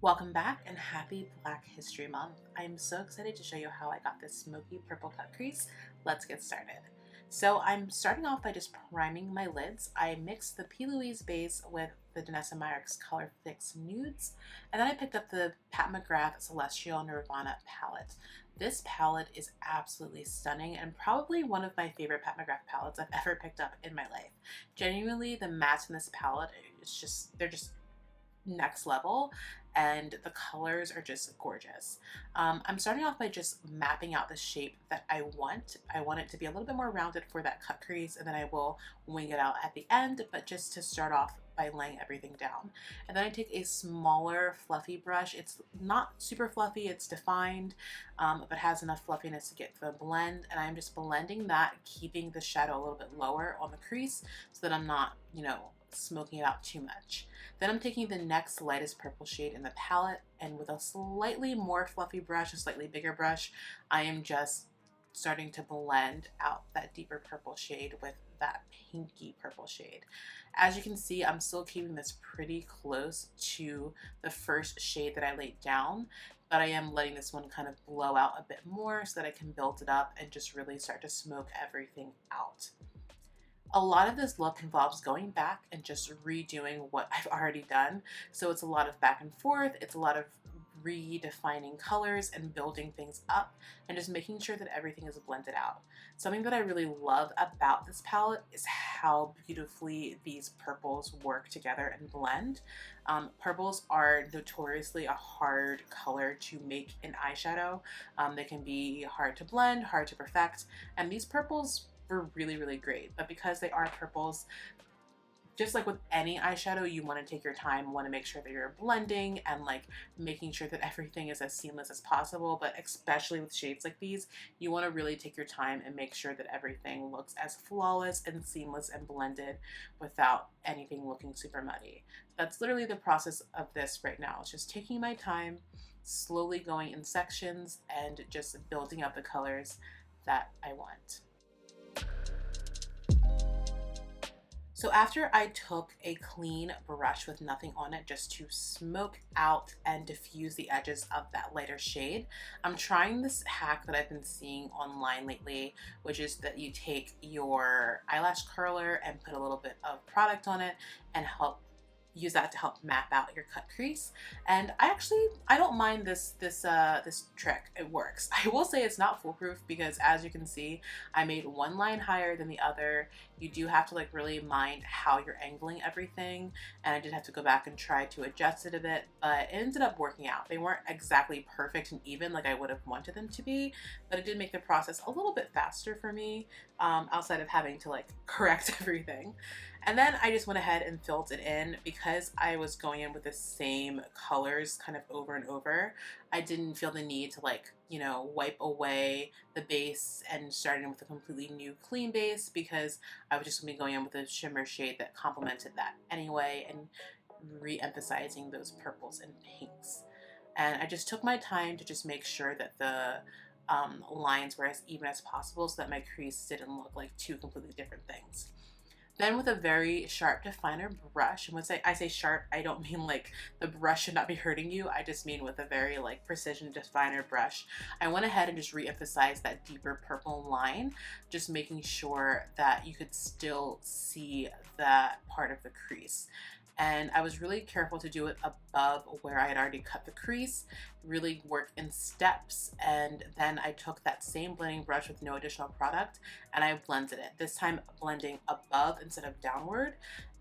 Welcome back and happy Black History Month. I am so excited to show you how I got this smoky purple cut crease. Let's get started. So I'm starting off by just priming my lids. I mixed the P. Louise base with the Danessa Myricks Color Fix Nudes, and then I picked up the Pat McGrath Celestial Nirvana palette. This palette is absolutely stunning and probably one of my favorite Pat McGrath palettes I've ever picked up in my life. Genuinely, the mattes in this palette, they're just next level, and the colors are just gorgeous. I'm starting off by just mapping out the shape that I want. I want it to be a little bit more rounded for that cut crease, and then I will wing it out at the end, but just to start off by laying everything down. And then I take a smaller fluffy brush. It's not super fluffy, it's defined, but has enough fluffiness to get the blend, and I'm just blending that, keeping the shadow a little bit lower on the crease so that I'm not, smoking it out too much. Then I'm taking the next lightest purple shade in the palette, and with a slightly more fluffy brush, a slightly bigger brush, I am just starting to blend out that deeper purple shade with that pinky purple shade. As you can see, I'm still keeping this pretty close to the first shade that I laid down, but I am letting this one kind of blow out a bit more so that I can build it up and just really start to smoke everything out. A lot of this look involves going back and just redoing what I've already done. So it's a lot of back and forth, it's a lot of redefining colors and building things up and just making sure that everything is blended out. Something that I really love about this palette is how beautifully these purples work together and blend. Purples are notoriously a hard color to make in eyeshadow. They can be hard to blend, hard to perfect, and these purples were really, really great. But because they are purples, just like with any eyeshadow, you want to take your time, want to make sure that you're blending and like making sure that everything is as seamless as possible. But especially with shades like these, you want to really take your time and make sure that everything looks as flawless and seamless and blended without anything looking super muddy. That's literally the process of this right now. It's just taking my time, slowly going in sections and just building up the colors that I want. So after I took a clean brush with nothing on it just to smoke out and diffuse the edges of that lighter shade, I'm trying this hack that I've been seeing online lately, which is that you take your eyelash curler and put a little bit of product on it and use that to help map out your cut crease. And I don't mind this trick. It works. I will say it's not foolproof because, as you can see, I made one line higher than the other. You do have to like really mind how you're angling everything, and I did have to go back and try to adjust it a bit, but it ended up working out. They weren't exactly perfect and even like I would have wanted them to be, but it did make the process a little bit faster for me, outside of having to like correct everything. And then I just went ahead and filled it in because I was going in with the same colors kind of over and over. I didn't feel the need to like, wipe away the base and start in with a completely new clean base because I was just going to be going in with a shimmer shade that complemented that anyway and re-emphasizing those purples and pinks. And I just took my time to just make sure that the lines were as even as possible so that my crease didn't look like two completely different things. Then with a very sharp definer brush, and when I say sharp, I don't mean like the brush should not be hurting you. I just mean with a very like precision definer brush, I went ahead and just re-emphasized that deeper purple line, just making sure that you could still see that part of the crease. And I was really careful to do it above where I had already cut the crease, really work in steps, and then I took that same blending brush with no additional product and I blended it, this time blending above instead of downward.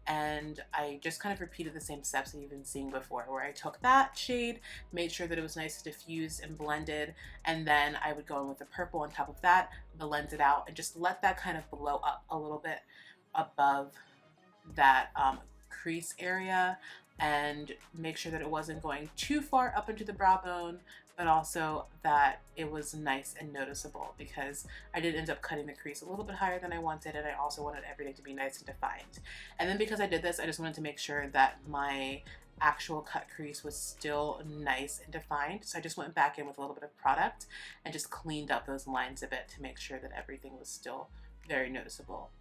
And I just kind of repeated the same steps that you've been seeing before, where I took that shade, made sure that it was nice diffused and blended, and then I would go in with the purple on top of that, blend it out, and just let that kind of blow up a little bit above that crease area, and make sure that it wasn't going too far up into the brow bone, but also that it was nice and noticeable because I did end up cutting the crease a little bit higher than I wanted, and I also wanted everything to be nice and defined. And then because I did this, I just wanted to make sure that my actual cut crease was still nice and defined. So I just went back in with a little bit of product and just cleaned up those lines a bit to make sure that everything was still very noticeable.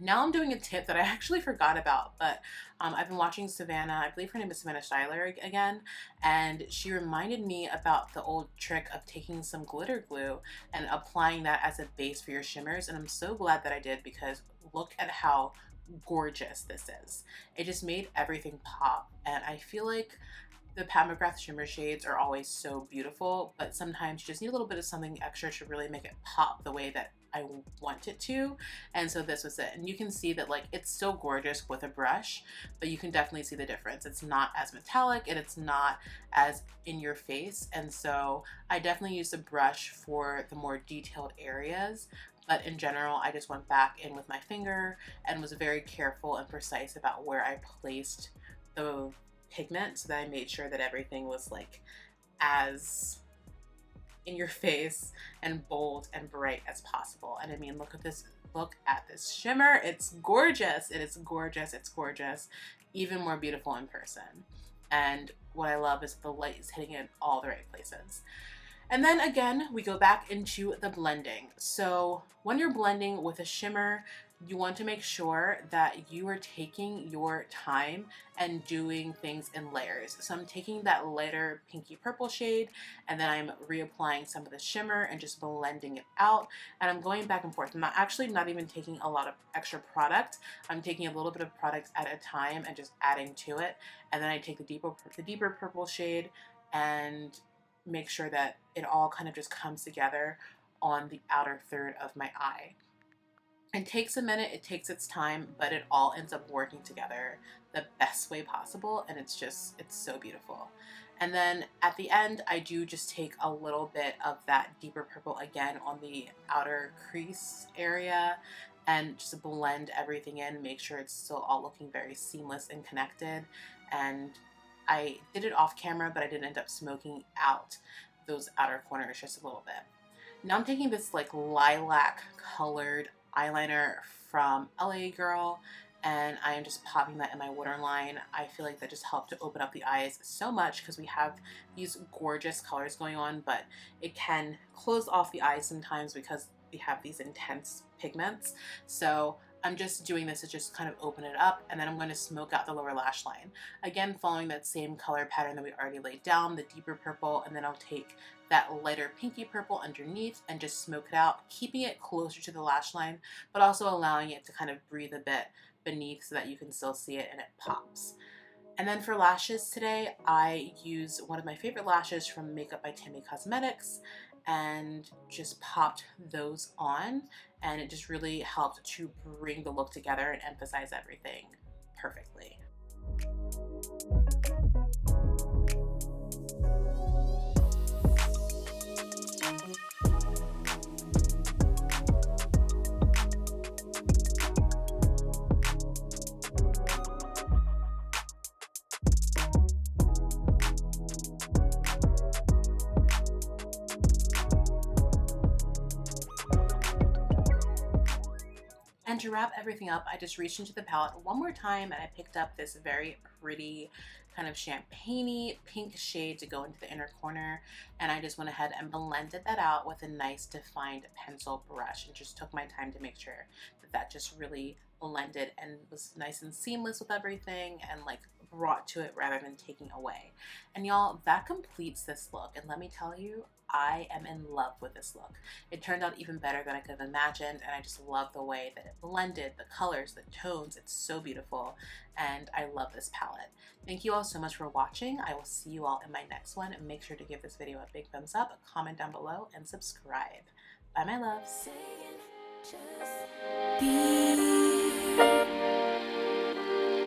Now I'm doing a tip that I actually forgot about, but I've been watching Savannah, I believe her name is Savannah Styler again, and she reminded me about the old trick of taking some glitter glue and applying that as a base for your shimmers, and I'm so glad that I did because look at how gorgeous this is. It just made everything pop, and I feel like the Mcgrath shimmer shades are always so beautiful, but sometimes you just need a little bit of something extra to really make it pop the way that I want it to. And so this was it. And you can see that like it's still gorgeous with a brush, but you can definitely see the difference. It's not as metallic and it's not as in your face. And so I definitely used a brush for the more detailed areas. But in general, I just went back in with my finger and was very careful and precise about where I placed the pigment so that I made sure that everything was like as in your face and bold and bright as possible. And I mean, look at this shimmer. It's gorgeous. It is gorgeous. It's gorgeous. Even more beautiful in person. And what I love is the light is hitting in all the right places. And then again, we go back into the blending. So when you're blending with a shimmer, you want to make sure that you are taking your time and doing things in layers. So I'm taking that lighter pinky purple shade and then I'm reapplying some of the shimmer and just blending it out. And I'm going back and forth. I'm not even taking a lot of extra product. I'm taking a little bit of product at a time and just adding to it. And then I take the deeper purple shade and make sure that it all kind of just comes together on the outer third of my eye. It takes a minute, it takes its time, but it all ends up working together the best way possible, and it's so beautiful. And then at the end, I do just take a little bit of that deeper purple again on the outer crease area and just blend everything in, make sure it's still all looking very seamless and connected. And I did it off camera, but I did end up smoking out those outer corners just a little bit. Now I'm taking this like lilac colored eyeliner from LA Girl and I am just popping that in my waterline. I feel like that just helped to open up the eyes so much because we have these gorgeous colors going on, but it can close off the eyes sometimes because we have these intense pigments. So I'm just doing this to just kind of open it up, and then I'm going to smoke out the lower lash line. Again, following that same color pattern that we already laid down, the deeper purple, and then I'll take that lighter pinky purple underneath and just smoke it out, keeping it closer to the lash line, but also allowing it to kind of breathe a bit beneath so that you can still see it and it pops. And then for lashes today, I use one of my favorite lashes from Makeup by Timmy Cosmetics and just popped those on, and it just really helped to bring the look together and emphasize everything perfectly. And to wrap everything up, I just reached into the palette one more time and I picked up this very pretty kind of champagne-y pink shade to go into the inner corner, and I just went ahead and blended that out with a nice defined pencil brush and just took my time to make sure that that just really blended and was nice and seamless with everything and like brought to it rather than taking away. And y'all, that completes this look, and let me tell you, I am in love with this look. It turned out even better than I could have imagined, and I just love the way that it blended, the colors, the tones. It's so beautiful, and I love this palette. Thank you all so much for watching. I will see you all in my next one, and make sure to give this video a big thumbs up, comment down below, and subscribe. Bye, my loves.